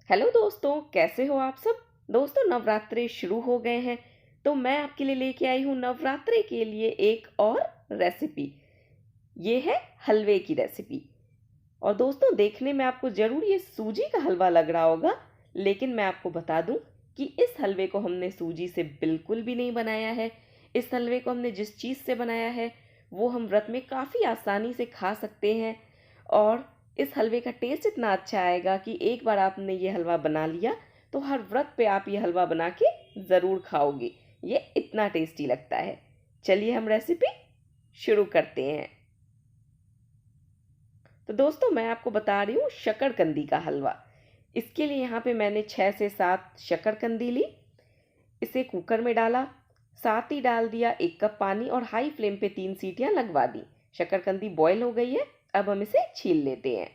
Hello दोस्तों, कैसे हो आप सब। दोस्तों, नवरात्रे शुरू हो गए हैं तो मैं आपके लिए लेके आई हूँ नवरात्रे के लिए एक और रेसिपी। ये है हलवे की रेसिपी। और दोस्तों, देखने में आपको ज़रूर ये सूजी का हलवा लग रहा होगा, लेकिन मैं आपको बता दूं कि इस हलवे को हमने सूजी से बिल्कुल भी नहीं बनाया है। इस हलवे को हमने जिस चीज़ से बनाया है वो हम व्रत में काफ़ी आसानी से खा सकते हैं। और इस हलवे का टेस्ट इतना अच्छा आएगा कि एक बार आपने ये हलवा बना लिया तो हर व्रत पे आप ये हलवा बना के ज़रूर खाओगे। ये इतना टेस्टी लगता है। चलिए हम रेसिपी शुरू करते हैं। तो दोस्तों, मैं आपको बता रही हूँ शकरकंदी का हलवा। इसके लिए यहाँ पे मैंने 6 से 7 शकरकंदी ली। इसे कुकर में डाला, साथ ही डाल दिया 1 कप पानी और हाई फ्लेम पे 3 सीटियां लगवा दी। शकरकंदी बॉईल हो गई है, अब हम इसे छील लेते हैं।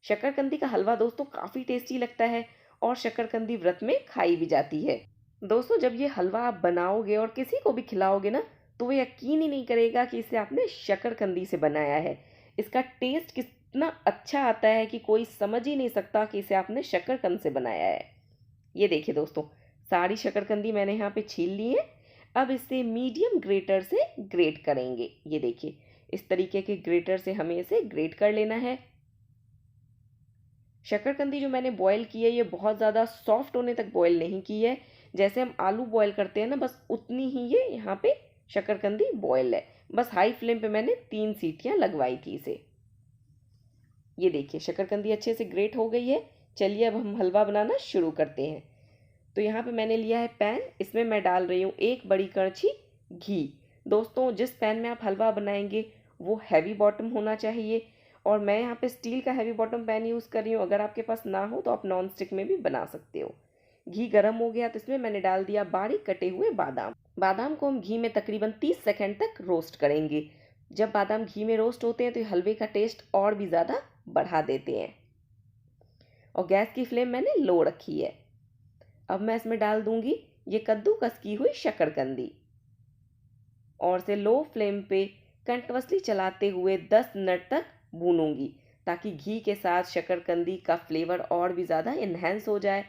शकरकंदी का हलवा दोस्तों काफ़ी टेस्टी लगता है और शकरकंदी व्रत में खाई भी जाती है। दोस्तों, जब ये हलवा आप बनाओगे और किसी को भी खिलाओगे ना, तो वो यकीन ही नहीं करेगा कि इसे आपने शकरकंदी से बनाया है। इसका टेस्ट कितना अच्छा आता है कि कोई समझ ही नहीं सकता कि इसे आपने शकरकंद से बनाया है। ये देखिए दोस्तों, सारी शकरकंदी मैंने यहाँ पे छील ली है। अब इसे मीडियम ग्रेटर से ग्रेट करेंगे। ये देखिए, इस तरीके के ग्रेटर से हमें इसे ग्रेट कर लेना है। शकरकंदी जो मैंने बॉईल की है, ये बहुत ज़्यादा सॉफ्ट होने तक बॉईल नहीं की है। जैसे हम आलू बॉईल करते हैं ना, बस उतनी ही ये यहाँ पे शकरकंदी बॉईल है। बस हाई फ्लेम पे मैंने 3 सीटियाँ लगवाई थी इसे। ये देखिए, शकरकंदी अच्छे से ग्रेट हो गई है। चलिए अब हम हलवा बनाना शुरू करते हैं। तो यहाँ पे मैंने लिया है पैन, इसमें मैं डाल रही हूँ 1 बड़ी कड़छी घी। दोस्तों, जिस पैन में आप हलवा बनाएंगे वो हैवी बॉटम होना चाहिए, और मैं यहाँ पे स्टील का हैवी बॉटम पैन यूज़ कर रही हूँ। अगर आपके पास ना हो तो आप नॉन स्टिक में भी बना सकते हो। घी गर्म हो गया तो इसमें मैंने डाल दिया बारीक कटे हुए बादाम। बादाम को हम घी में तकरीबन 30 सेकंड तक रोस्ट करेंगे। जब बादाम घी में रोस्ट होते हैं तो ये हलवे का टेस्ट और भी ज़्यादा बढ़ा देते हैं। और गैस की फ्लेम मैंने लो रखी है। अब मैं इसमें डाल दूंगी ये कद्दूकस की हुई शकरकंदी, और इसे लो फ्लेम पे कंटिन्यूअसली चलाते हुए 10 मिनट तक भूनूंगी, ताकि घी के साथ शकरकंदी का फ्लेवर और भी ज़्यादा इन्हेंस हो जाए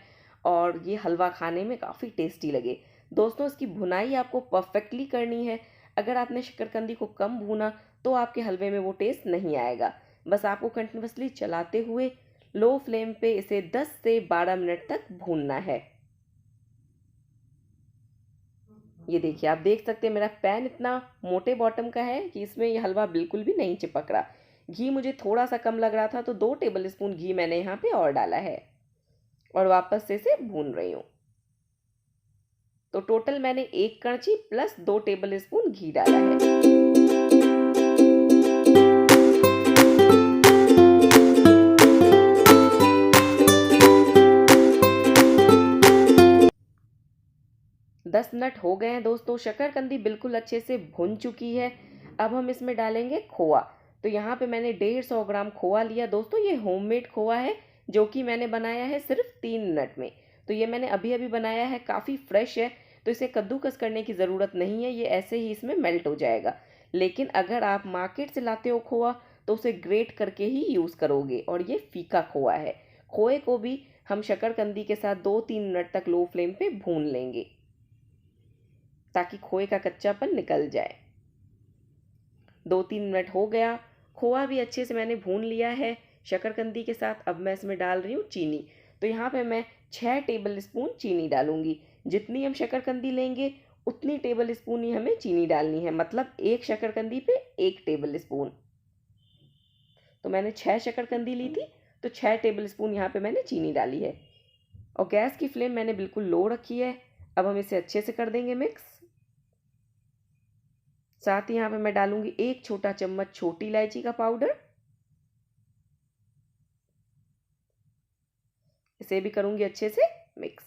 और ये हलवा खाने में काफ़ी टेस्टी लगे। दोस्तों, इसकी भुनाई आपको परफेक्टली करनी है। अगर आपने शकरकंदी को कम भूना तो आपके हलवे में वो टेस्ट नहीं आएगा। बस आपको कंटिन्यूअसली चलाते हुए लो फ्लेम पे इसे 10 से 12 मिनट तक भूनना है। ये देखिए, आप देख सकते हैं मेरा पैन इतना मोटे बॉटम का है कि इसमें ये हलवा बिल्कुल भी नहीं चिपक रहा। घी मुझे थोड़ा सा कम लग रहा था तो 2 टेबल स्पून घी मैंने यहाँ पे और डाला है, और वापस से इसे भून रही हूँ। तो टोटल मैंने 1 कड़छी प्लस 2 टेबल स्पून घी डाला है। 10 मिनट हो गए हैं दोस्तों, शकरकंदी बिल्कुल अच्छे से भुन चुकी है। अब हम इसमें डालेंगे खोआ। तो यहाँ पे मैंने 150 ग्राम खोआ लिया। दोस्तों, ये होममेड खोआ है जो कि मैंने बनाया है सिर्फ 3 मिनट में। तो ये मैंने अभी अभी बनाया है, काफ़ी फ्रेश है, तो इसे कद्दूकस करने की ज़रूरत नहीं है, ये ऐसे ही इसमें मेल्ट हो जाएगा। लेकिन अगर आप मार्केट से लाते हो खोआ तो उसे ग्रेट करके ही यूज़ करोगे, और ये फीका खोआ है। खोए को भी हम शकरकंदी के साथ 2-3 मिनट तक लो फ्लेम पे भून लेंगे, ताकि खोए का कच्चापन निकल जाए। 2-3 मिनट हो गया, खोआ भी अच्छे से मैंने भून लिया है शकरकंदी के साथ। अब मैं इसमें डाल रही हूँ चीनी। तो यहाँ पे मैं 6 टेबल स्पून चीनी डालूंगी। जितनी हम शकरकंदी लेंगे उतनी टेबल स्पून ही हमें चीनी डालनी है, मतलब 1 शकरकंदी पे 1 टेबल स्पून। तो मैंने 6 शकरकंदी ली थी तो 6 टेबल स्पून यहाँ पे मैंने चीनी डाली है। और गैस की फ्लेम मैंने बिल्कुल लो रखी है। अब हम इसे अच्छे से कर देंगे मिक्स। साथ ही यहाँ पे मैं डालूंगी 1 छोटा चम्मच छोटी इलायची का पाउडर। इसे भी करूंगी अच्छे से मिक्स।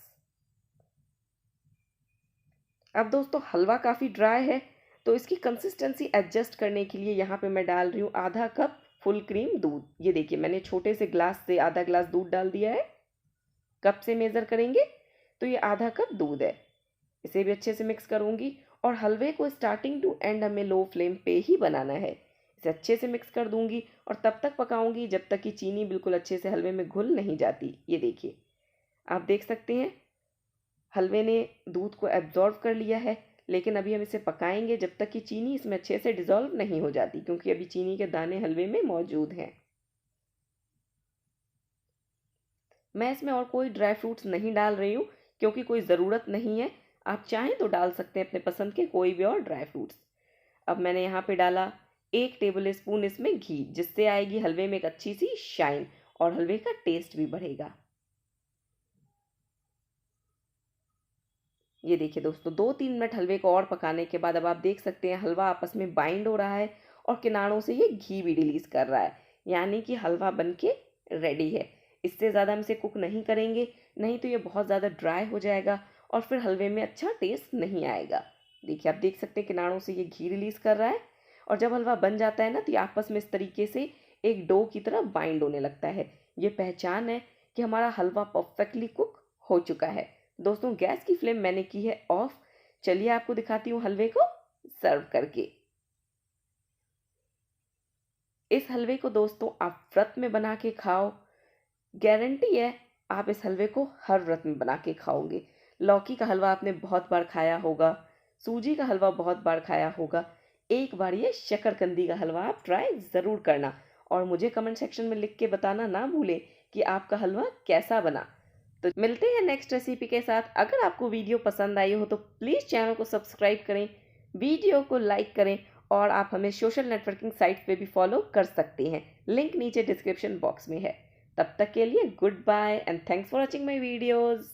अब दोस्तों, हलवा काफ़ी ड्राई है तो इसकी कंसिस्टेंसी एडजस्ट करने के लिए यहाँ पे मैं डाल रही हूँ आधा कप फुल क्रीम दूध। ये देखिए, मैंने छोटे से ग्लास से आधा ग्लास दूध डाल दिया है। कप से मेज़र करेंगे तो ये आधा कप दूध है। इसे भी अच्छे से मिक्स करूंगी, और हलवे को स्टार्टिंग टू एंड हमें लो फ्लेम पे ही बनाना है। इसे अच्छे से मिक्स कर दूंगी और तब तक पकाऊंगी जब तक कि चीनी बिल्कुल अच्छे से हलवे में घुल नहीं जाती। ये देखिए, आप देख सकते हैं हलवे ने दूध को एब्जॉर्व कर लिया है, लेकिन अभी हम इसे पकाएंगे जब तक कि चीनी इसमें अच्छे से डिज़ोल्व नहीं हो जाती, क्योंकि अभी चीनी के दाने हलवे में मौजूद हैं। मैं इसमें और कोई ड्राई फ्रूट्स नहीं डाल रही हूँ, क्योंकि कोई ज़रूरत नहीं है। आप चाहें तो डाल सकते हैं अपने पसंद के कोई भी और ड्राई फ्रूट्स। अब मैंने यहाँ पे डाला 1 टेबल स्पून इसमें घी, जिससे आएगी हलवे में एक अच्छी सी शाइन और हलवे का टेस्ट भी बढ़ेगा। ये देखिए दोस्तों, 2-3 मिनट हलवे को और पकाने के बाद अब आप देख सकते हैं हलवा आपस में बाइंड हो रहा है और किनारों से ये घी भी रिलीज़ कर रहा है, यानी कि हलवा बनके रेडी है। इससे ज़्यादा हम इसे कुक नहीं करेंगे, नहीं तो ये बहुत ज़्यादा ड्राई हो जाएगा और फिर हलवे में अच्छा टेस्ट नहीं आएगा। देखिए, आप देख सकते हैं किनारों से ये घी रिलीज़ कर रहा है और जब हलवा बन जाता है ना, तो ये आपस में इस तरीके से एक डो की तरह बाइंड होने लगता है। ये पहचान है कि हमारा हलवा परफेक्टली कुक हो चुका है। दोस्तों, गैस की फ्लेम मैंने की है ऑफ। चलिए आपको दिखाती हूँ हलवे को सर्व करके। इस हलवे को दोस्तों आप व्रत में बना के खाओ, गारंटी है आप इस हलवे को हर व्रत में बना के खाओगे। लौकी का हलवा आपने बहुत बार खाया होगा, सूजी का हलवा बहुत बार खाया होगा, एक बार ये शकरकंदी का हलवा आप ट्राई ज़रूर करना और मुझे कमेंट सेक्शन में लिख के बताना ना भूलें कि आपका हलवा कैसा बना। तो मिलते हैं नेक्स्ट रेसिपी के साथ। अगर आपको वीडियो पसंद आई हो तो प्लीज़ चैनल को सब्सक्राइब करें, वीडियो को लाइक करें और आप हमें सोशल नेटवर्किंग साइट पे भी फॉलो कर सकते हैं। लिंक नीचे डिस्क्रिप्शन बॉक्स में है। तब तक के लिए goodbye and thanks for watching my videos.